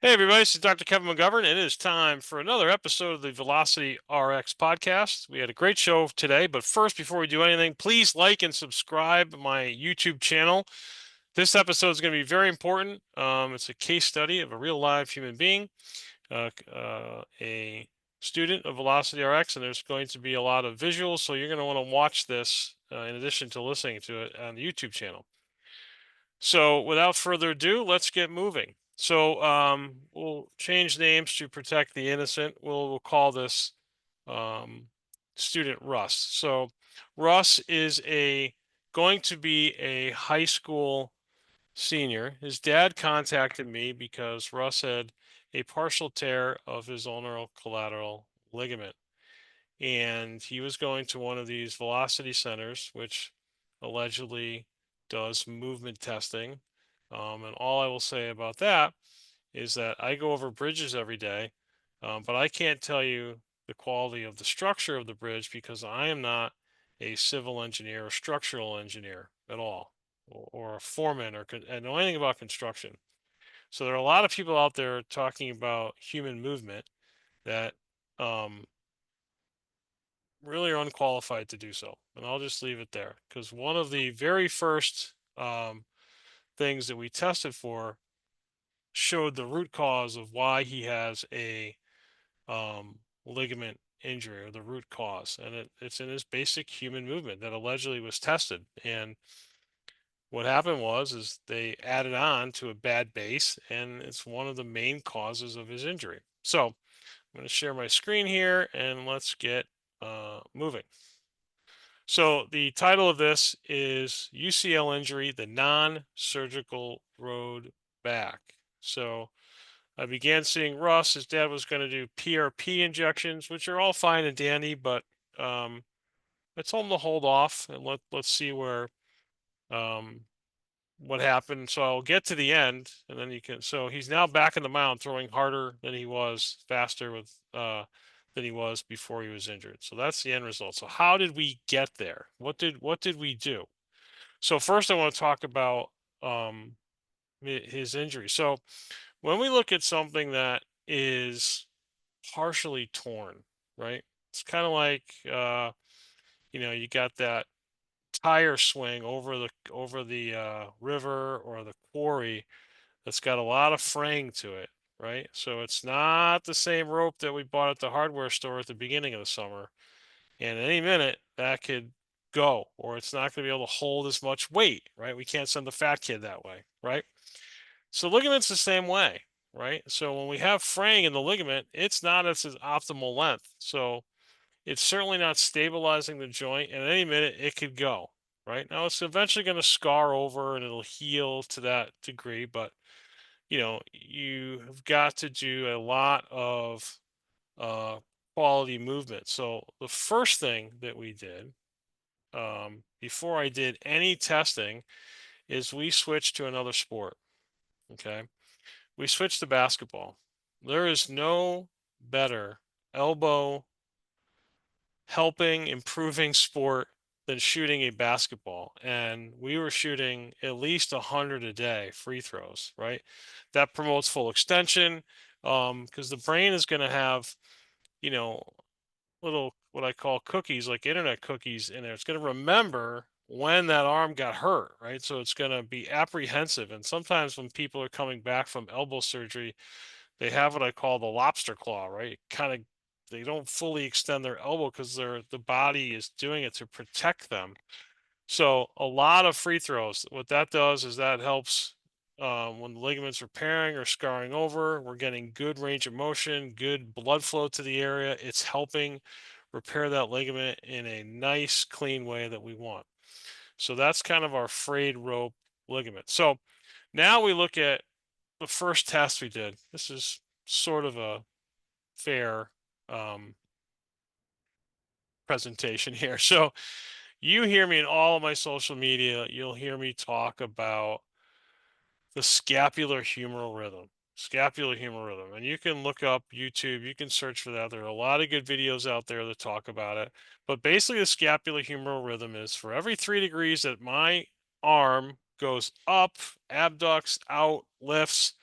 Hey everybody, this is Dr. Kevin McGovern, and it is time for another episode of the Velocity RX podcast. We had a great show today, but first, before we do anything, please like and subscribe my YouTube channel. This episode is going to be very important. It's a case study of a real live human being, a student of Velocity RX, and there's going to be a lot of visuals, so you're going to want to watch this in addition to listening to it on the YouTube channel. So without further ado, let's get moving. So we'll change names to protect the innocent. We'll call this um, student Russ. So Russ is a going to be a high school senior. His dad contacted me because Russ had a partial tear of his ulnar collateral ligament, and he was going to one of these velocity centers, which allegedly does movement testing. And all I will say about that is that I go over bridges every day, but I can't tell you the quality of the structure of the bridge because I am not a civil engineer or structural engineer at all, or a foreman, or know anything about construction. So there are a lot of people out there talking about human movement that um, really are unqualified to do so. And I'll just leave it there because one of the very first things that we tested for showed the root cause of why he has a ligament injury, or the root cause. And it's in his basic human movement that allegedly was tested. And what happened is they added on to a bad base, and it's one of the main causes of his injury. So I'm going to share my screen here and let's get moving. So the title of this is UCL injury, the non-surgical road back. So I began seeing Russ. His dad was going to do PRP injections, which are all fine and dandy, but um, I told him to hold off and let's see where um, what happened. So I'll get to the end, and then you can. So he's now back in the mound, throwing harder than he was, faster than he was before he was injured. So that's the end result. So how did we get there? What did we do? So first, I want to talk about um, his injury. So when we look at something that is partially torn, right? It's kind of like you got that tire swing over the river or the quarry that's got a lot of fraying to it, right? So it's not the same rope that we bought at the hardware store at the beginning of the summer. And any minute that could go, or it's not going to be able to hold as much weight, right? We can't send the fat kid that way, right? So ligaments the same way, right? So when we have fraying in the ligament, it's not at its optimal length. So it's certainly not stabilizing the joint, and at any minute it could go, right? Now it's eventually going to scar over and it'll heal to that degree, but you have got to do a lot of uh, quality movement. So the first thing that we did before I did any testing is we switched to another sport. Okay, we switched to basketball. There is no better elbow helping improving sport than shooting a basketball, and we were shooting at least 100 a day free throws, right? That promotes full extension, because the brain is going to have you know little, what I call cookies, like internet cookies in there. It's going to remember when that arm got hurt, right? So it's going to be apprehensive. And sometimes when people are coming back from elbow surgery, they have what I call the lobster claw, right? Kind of, they don't fully extend their elbow because the body is doing it to protect them. So a lot of free throws. What that does is that helps when the ligaments are repairing or scarring over. We're getting good range of motion, good blood flow to the area. It's helping repair that ligament in a nice, clean way that we want. So that's kind of our frayed rope ligament. So now we look at the first test we did. This is sort of a fair um, presentation here. So you hear me in all of my social media, you'll hear me talk about the scapular humeral rhythm. Scapular humeral rhythm. And you can look up YouTube, you can search for that. There are a lot of good videos out there that talk about it. But basically, the scapular humeral rhythm is for every 3 degrees that my arm goes up, abducts, out, lifts,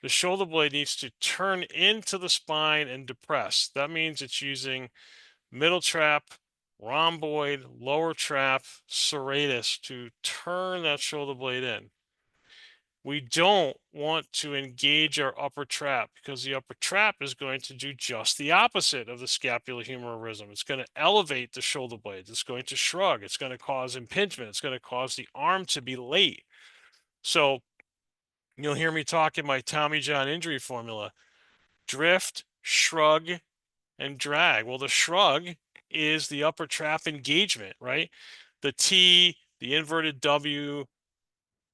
the shoulder blade needs to turn into the spine and depress. That means it's using middle trap, rhomboid, lower trap, serratus to turn that shoulder blade in. We don't want to engage our upper trap because the upper trap is going to do just the opposite of the scapulohumeral rhythm. It's going to elevate the shoulder blades. It's going to shrug. It's going to cause impingement. It's going to cause the arm to be late. So you'll hear me talk in my Tommy John injury formula: drift, shrug, and drag. Well, the shrug is the upper trap engagement, right? The T, the inverted W,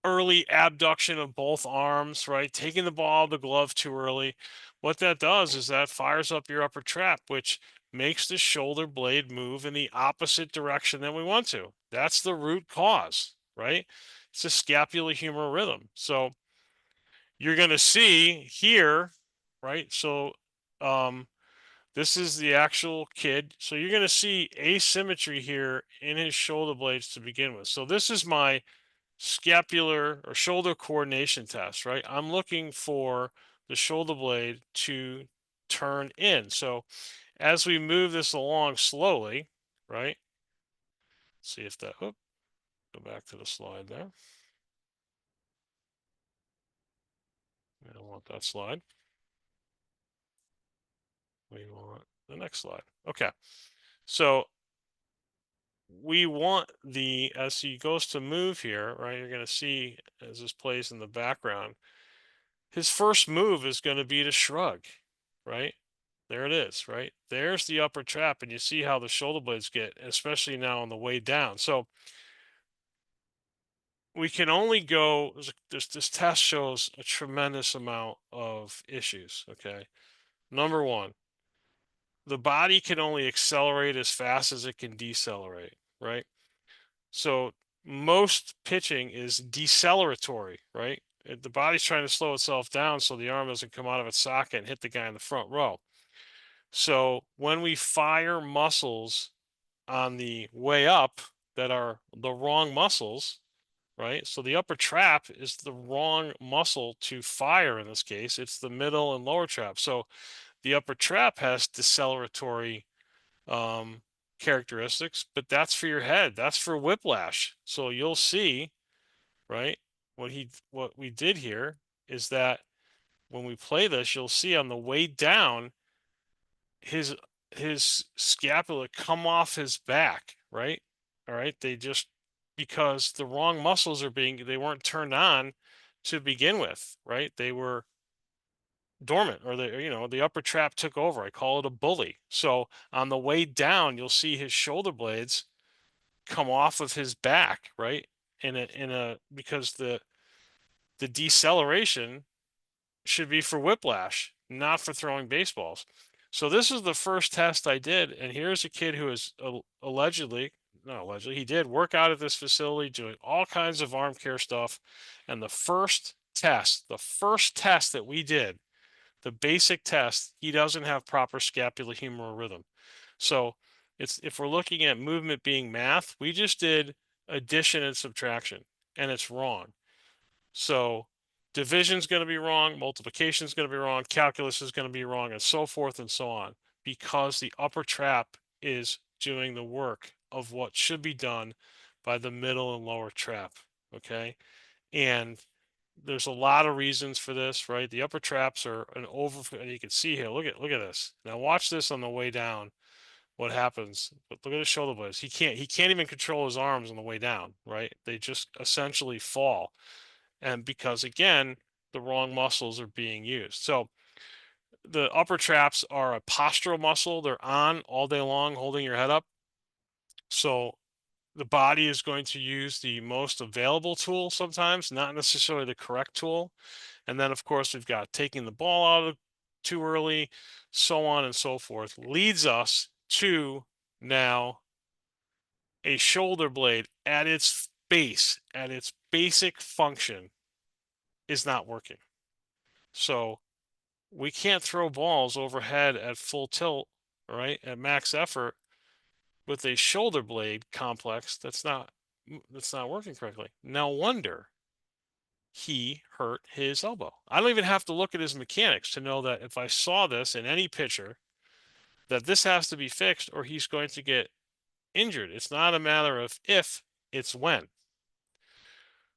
early abduction of both arms, right? Taking the ball out of the glove too early. What that does is that fires up your upper trap, which makes the shoulder blade move in the opposite direction than we want to. That's the root cause, right? It's a scapulohumeral rhythm. So you're going to see here, right? So this is the actual kid. So you're going to see asymmetry here in his shoulder blades to begin with. So this is my scapular or shoulder coordination test, right? I'm looking for the shoulder blade to turn in. So as we move this along slowly, right? See if that, go back to the slide there. I don't want that slide. We want the next slide. Okay. So we want as he goes to move here, right? You're going to see as this plays in the background, his first move is going to be to shrug, right? There it is, right? There's the upper trap, and you see how the shoulder blades get, especially now on the way down. So we can only go, this test shows a tremendous amount of issues, okay? Number one, the body can only accelerate as fast as it can decelerate, right? So most pitching is deceleratory, right? The body's trying to slow itself down so the arm doesn't come out of its socket and hit the guy in the front row. So when we fire muscles on the way up that are the wrong muscles, right? So the upper trap is the wrong muscle to fire in this case. It's the middle and lower trap. So the upper trap has deceleratory characteristics, but that's for your head. That's for whiplash. So you'll see, right? What we did here is that when we play this, you'll see on the way down, his scapula come off his back, right? All right. They just, because the wrong muscles they weren't turned on to begin with, right? They were dormant, or the upper trap took over. I call it a bully. So on the way down, you'll see his shoulder blades come off of his back, right? Because the deceleration should be for whiplash, not for throwing baseballs. So this is the first test I did, and here's a kid who is allegedly, not allegedly, he did work out at this facility doing all kinds of arm care stuff. And the first test that we did, the basic test, he doesn't have proper scapulohumeral rhythm. So if we're looking at movement being math, we just did addition and subtraction, and it's wrong. So division is going to be wrong, multiplication is going to be wrong, calculus is going to be wrong, and so forth and so on, because the upper trap is doing the work of what should be done by the middle and lower trap. Okay. And there's a lot of reasons for this, right? The upper traps are and you can see here, look at this. Now watch this on the way down. What happens? But look at his shoulder blades. He can't even control his arms on the way down, right? They just essentially fall. And because again, the wrong muscles are being used. So the upper traps are a postural muscle. They're on all day long, holding your head up. So the body is going to use the most available tool sometimes, not necessarily the correct tool. And then, of course, we've got taking the ball out of too early, so on and so forth, leads us to now a shoulder blade at its base, at its basic function, is not working. So we can't throw balls overhead at full tilt, right, at max effort with a shoulder blade complex that's not working correctly. No wonder he hurt his elbow. I don't even have to look at his mechanics to know that if I saw this in any picture, that this has to be fixed or he's going to get injured. It's not a matter of if, it's when.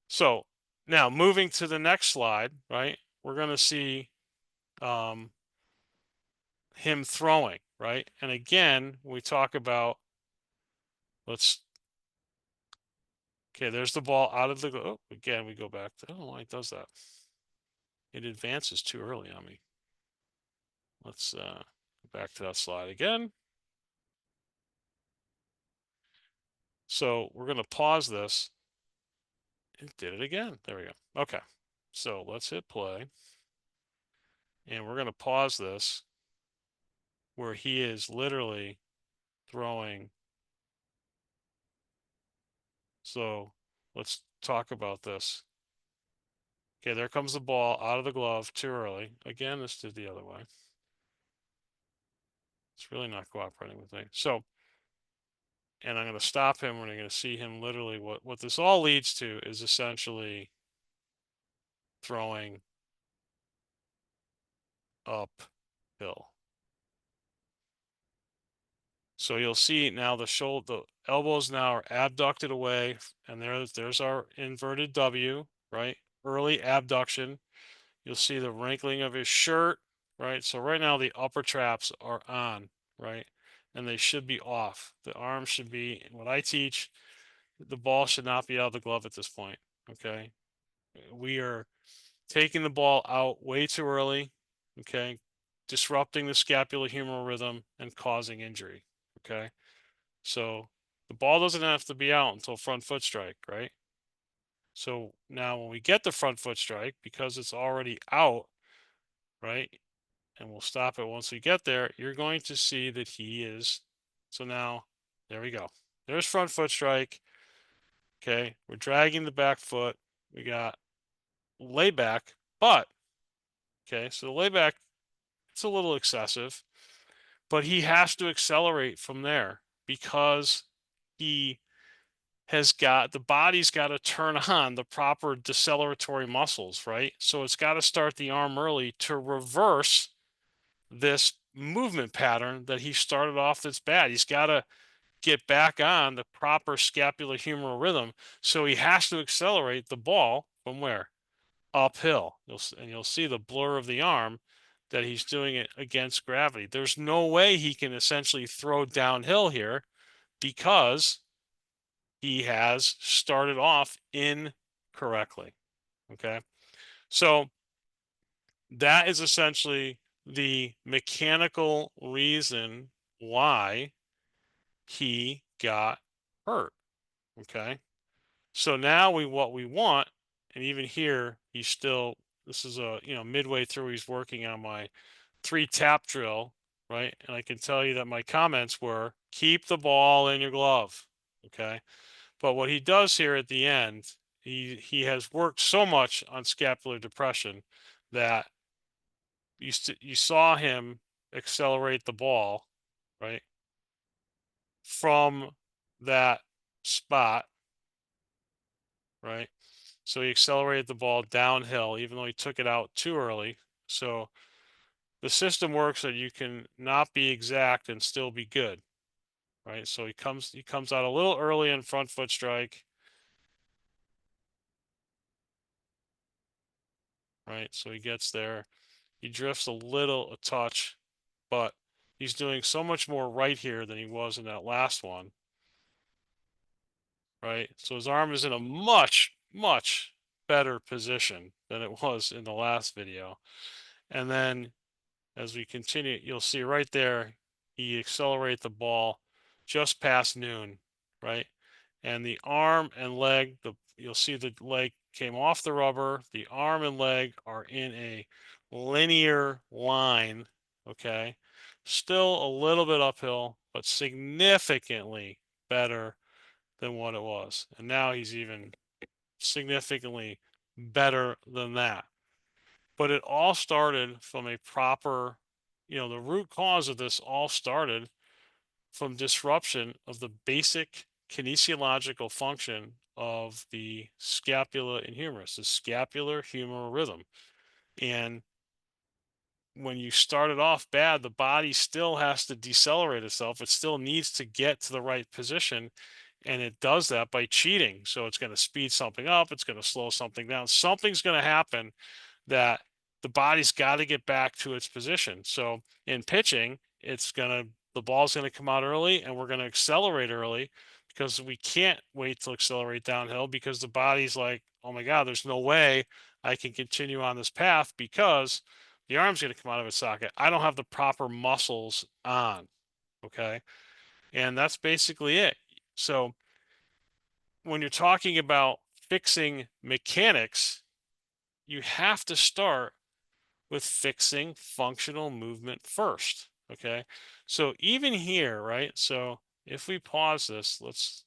So now moving to the next slide, right? We're going to see um, him throwing, right? And again, we talk about, okay, there's the ball out of the, oh, again, we go back to, I don't know why it does that. It advances too early on me. Let's go back to that slide again. So we're going to pause this. It did it again. There we go. Okay. So let's hit play. And we're going to pause this where he is literally throwing. So let's talk about this. Okay, there comes the ball out of the glove too early. Again, this did the other way. It's really not cooperating with me. So, and I'm going to stop him and I'm going to see him literally. What this all leads to is essentially throwing uphill. So you'll see now the elbows now are abducted away, and there's our inverted W, right? Early abduction. You'll see the wrinkling of his shirt, right? So right now the upper traps are on, right? And they should be off. The arm should be, what I teach, the ball should not be out of the glove at this point, okay? We are taking the ball out way too early, okay? Disrupting the scapular humeral rhythm and causing injury, okay? So the ball doesn't have to be out until front foot strike, right? So now when we get the front foot strike, because it's already out, right? And we'll stop it once we get there, you're going to see that he is. So now, there we go. There's front foot strike. Okay, we're dragging the back foot. We got layback, but, okay, so the layback, it's a little excessive, but he has to accelerate from there because he has got, the body's got to turn on the proper deceleratory muscles, right? So it's got to start the arm early to reverse this movement pattern that he started off that's bad. He's got to get back on the proper scapular humeral rhythm. So he has to accelerate the ball from where? Uphill. You'll see the blur of the arm that he's doing it against gravity. There's no way he can essentially throw downhill here because he has started off incorrectly. Okay. So that is essentially the mechanical reason why he got hurt. Okay. So now what we want, and even here, he's still, this is midway through, he's working on my 3-tap drill, right? And I can tell you that my comments were keep the ball in your glove. Okay. But what he does here at the end, he has worked so much on scapular depression that you saw him accelerate the ball, right, from that spot, right? So he accelerated the ball downhill, even though he took it out too early. So the system works that you can not be exact and still be good, right? So he comes out a little early in front foot strike, right? So he gets there. He drifts a touch, but he's doing so much more right here than he was in that last one, right? So his arm is in a much, much better position than it was in the last video. And then as we continue, you'll see right there, he accelerated the ball just past noon, right? And the arm and leg, you'll see the leg came off the rubber. The arm and leg are in a linear line, okay? Still a little bit uphill, but significantly better than what it was. And now he's even significantly better than that. But it all started from a proper, the root cause of this all started from disruption of the basic kinesiological function of the scapula and humerus, the scapular humeral rhythm. And when you start it off bad, the body still has to decelerate itself. It still needs to get to the right position. And it does that by cheating. So it's going to speed something up, it's going to slow something down. Something's going to happen that the body's got to get back to its position. So in pitching, the ball's going to come out early and we're going to accelerate early because we can't wait to accelerate downhill because the body's like, oh my God, there's no way I can continue on this path because the arm's going to come out of its socket. I don't have the proper muscles on. Okay. And that's basically it. So when you're talking about fixing mechanics, you have to start with fixing functional movement first. Okay. So even here, right? So if we pause this,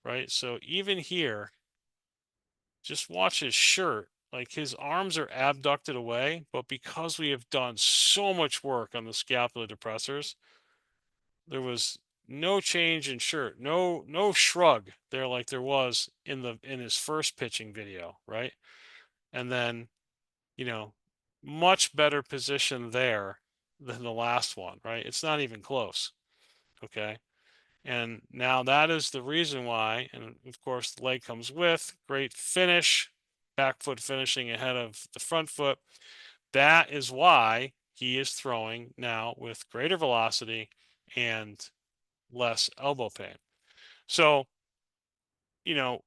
right? So even here, just watch his shirt. Like his arms are abducted away, but because we have done so much work on the scapular depressors, there was no change in shirt, no shrug there like there was in his first pitching video, right? And then, you know, much better position there than the last one, right? It's not even close. Okay. And now that is the reason why, and of course the leg comes with great finish, back foot finishing ahead of the front foot. That is why he is throwing now with greater velocity and less elbow pain. So, you know,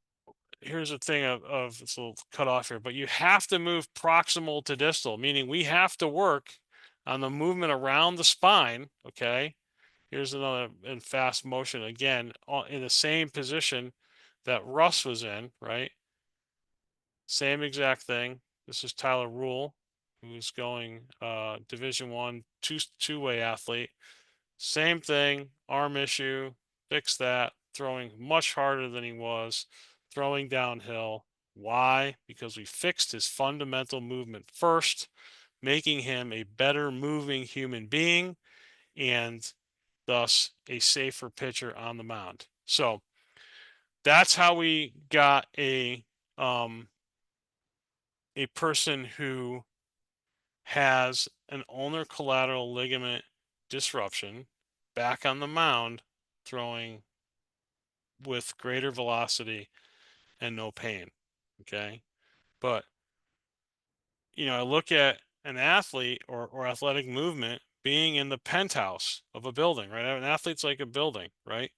here's the thing of it's a little cut off here, but you have to move proximal to distal, meaning we have to work on the movement around the spine. Okay. Here's another in fast motion again in the same position that Russ was in, right? Same exact thing. This is Tyler Rule, who's going Division One two-way athlete. Same thing, arm issue, fix that, throwing much harder than he was, throwing downhill. Why? Because we fixed his fundamental movement first, making him a better moving human being and thus a safer pitcher on the mound. So that's how we got a person who has an ulnar collateral ligament disruption back on the mound throwing with greater velocity and no pain. Okay. But, I look at an athlete or athletic movement being in the penthouse of a building, right? An athlete's like a building, right?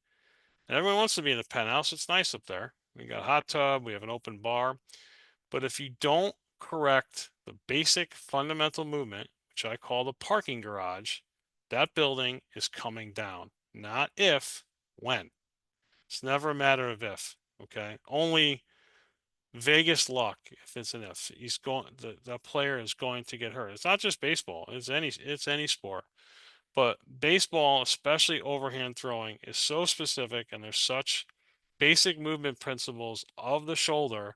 And everyone wants to be in the penthouse. It's nice up there. We got a hot tub, we have an open bar. But if you don't correct the basic fundamental movement, which I call the parking garage, that building is coming down. Not if, when. It's never a matter of if. Okay. Only Vegas luck if it's an if. The player is going to get hurt. It's not just baseball, it's any sport. But baseball, especially overhand throwing, is so specific and there's such basic movement principles of the shoulder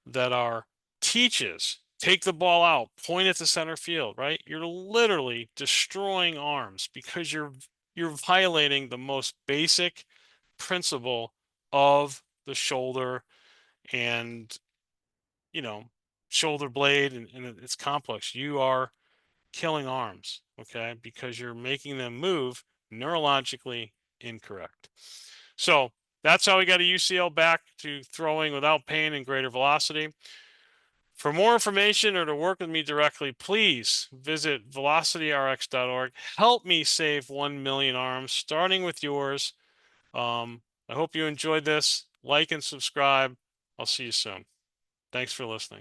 that are teaches. Take the ball out, point it to center field, right? You're literally destroying arms because you're violating the most basic principle of the shoulder and shoulder blade and it's complex. You are killing arms, okay, because you're making them move neurologically incorrect. So that's how we got a UCL back to throwing without pain and greater velocity. For more information or to work with me directly, please visit velocityrx.org. Help me save 1 million arms, starting with yours. I hope you enjoyed this. Like and subscribe. I'll see you soon. Thanks for listening.